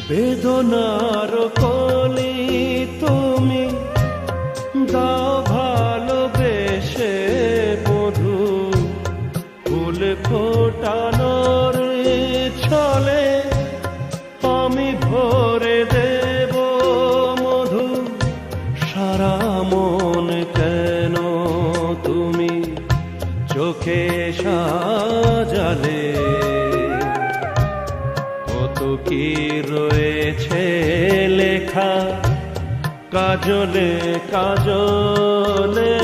বেদনার কলি তুমি দাও ভালোবেসে মধু, ফুল ফোটানোর ছলে আমি ভরে দেব মধু। সারা মন কেন তুমি চোখে সাজালে, কত কি রয়েছে লেখা কাজলে কাজলে।